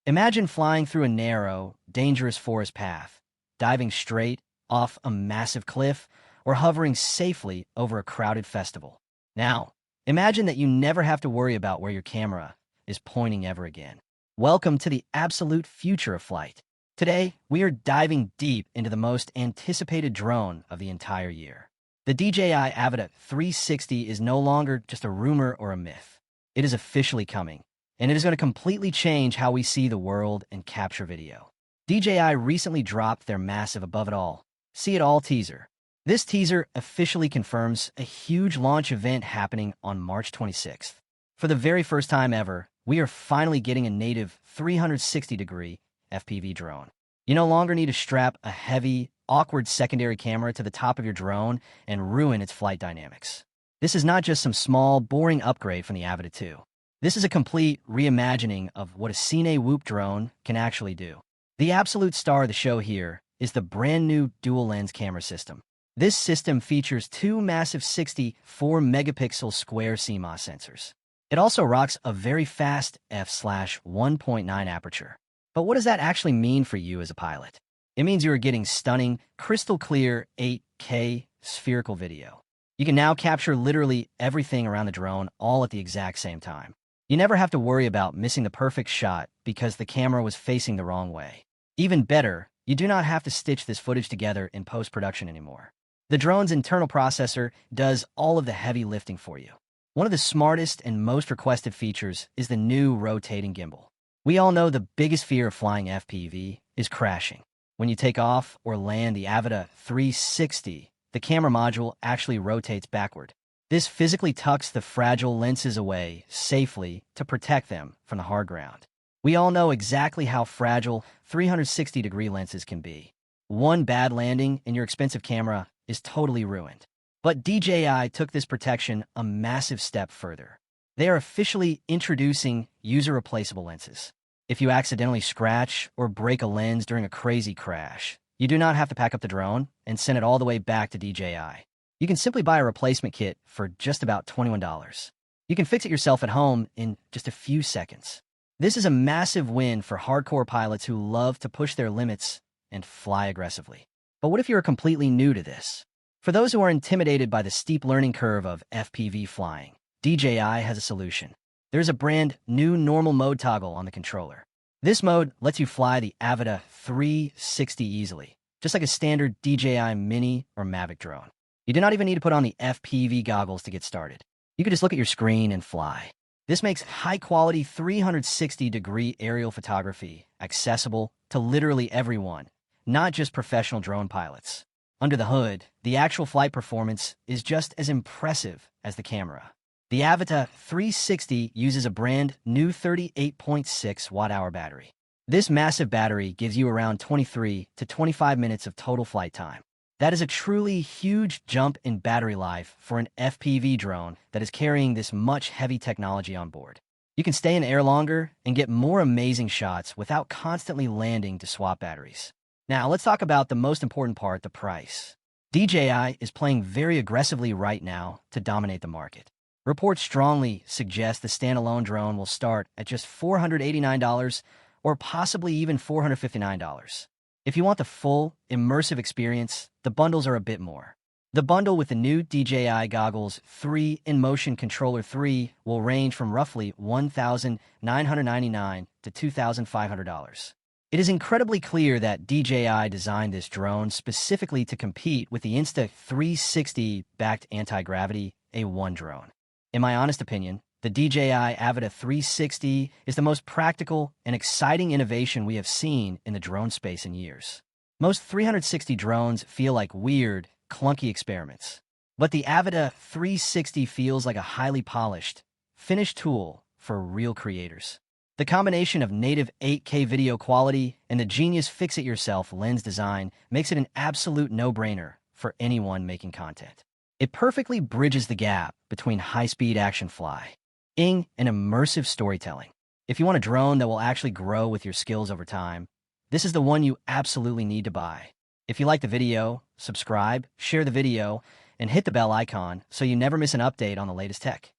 Imagine flying through a narrow, dangerous forest path, diving straight off a massive cliff, or hovering safely over a crowded festival. Now, imagine that you never have to worry about where your camera is pointing ever again. Welcome to the absolute future of flight. Today, we are diving deep into the most anticipated drone of the entire year. The DJI Avata 360 is no longer just a rumor or a myth. It is officially coming, and it is going to completely change how we see the world and capture video. DJI recently dropped their massive Above It All, See It All teaser. This teaser officially confirms a huge launch event happening on March 26th. For the very first time ever, we are finally getting a native 360-degree FPV drone. You no longer need to strap a heavy, awkward secondary camera to the top of your drone and ruin its flight dynamics. This is not just some small, boring upgrade from the Avata 2. This is a complete reimagining of what a CineWhoop drone can actually do. The absolute star of the show here is the brand new dual-lens camera system. This system features two massive 64-megapixel square CMOS sensors. It also rocks a very fast f/1.9 aperture. But what does that actually mean for you as a pilot? It means you are getting stunning, crystal clear 8K spherical video. You can now capture literally everything around the drone all at the exact same time. You never have to worry about missing the perfect shot because the camera was facing the wrong way. Even better, you do not have to stitch this footage together in post-production anymore. The drone's internal processor does all of the heavy lifting for you. One of the smartest and most requested features is the new rotating gimbal. We all know the biggest fear of flying FPV is crashing. When you take off or land the Avata 360, the camera module actually rotates backward. This physically tucks the fragile lenses away safely to protect them from the hard ground. We all know exactly how fragile 360-degree lenses can be. One bad landing and your expensive camera is totally ruined. But DJI took this protection a massive step further. They are officially introducing user-replaceable lenses. If you accidentally scratch or break a lens during a crazy crash, you do not have to pack up the drone and send it all the way back to DJI. You can simply buy a replacement kit for just about $21. You can fix it yourself at home in just a few seconds. This is a massive win for hardcore pilots who love to push their limits and fly aggressively. But what if you're completely new to this? For those who are intimidated by the steep learning curve of FPV flying, DJI has a solution. There's a brand new normal mode toggle on the controller. This mode lets you fly the Avata 360 easily, just like a standard DJI Mini or Mavic drone. You do not even need to put on the FPV goggles to get started. You can just look at your screen and fly. This makes high-quality 360-degree aerial photography accessible to literally everyone, not just professional drone pilots. Under the hood, the actual flight performance is just as impressive as the camera. The Avata 360 uses a brand new 38.6 watt-hour battery. This massive battery gives you around 23 to 25 minutes of total flight time. That is a truly huge jump in battery life for an FPV drone that is carrying this much heavy technology on board. You can stay in the air longer and get more amazing shots without constantly landing to swap batteries. Now, let's talk about the most important part, the price. DJI is playing very aggressively right now to dominate the market. Reports strongly suggest the standalone drone will start at just $489 or possibly even $459. If you want the full, immersive experience, the bundles are a bit more. The bundle with the new DJI Goggles 3 and Motion Controller 3 will range from roughly $1,999 to $2,500. It is incredibly clear that DJI designed this drone specifically to compete with the Insta360-backed anti-gravity A1 drone. In my honest opinion, the DJI Avata 360 is the most practical and exciting innovation we have seen in the drone space in years. Most 360 drones feel like weird, clunky experiments, but the Avata 360 feels like a highly polished, finished tool for real creators. The combination of native 8K video quality and the genius fix-it-yourself lens design makes it an absolute no-brainer for anyone making content. It perfectly bridges the gap between high-speed action flying and immersive storytelling. If you want a drone that will actually grow with your skills over time, this is the one you absolutely need to buy. If you like the video, subscribe, share the video, and hit the bell icon so you never miss an update on the latest tech.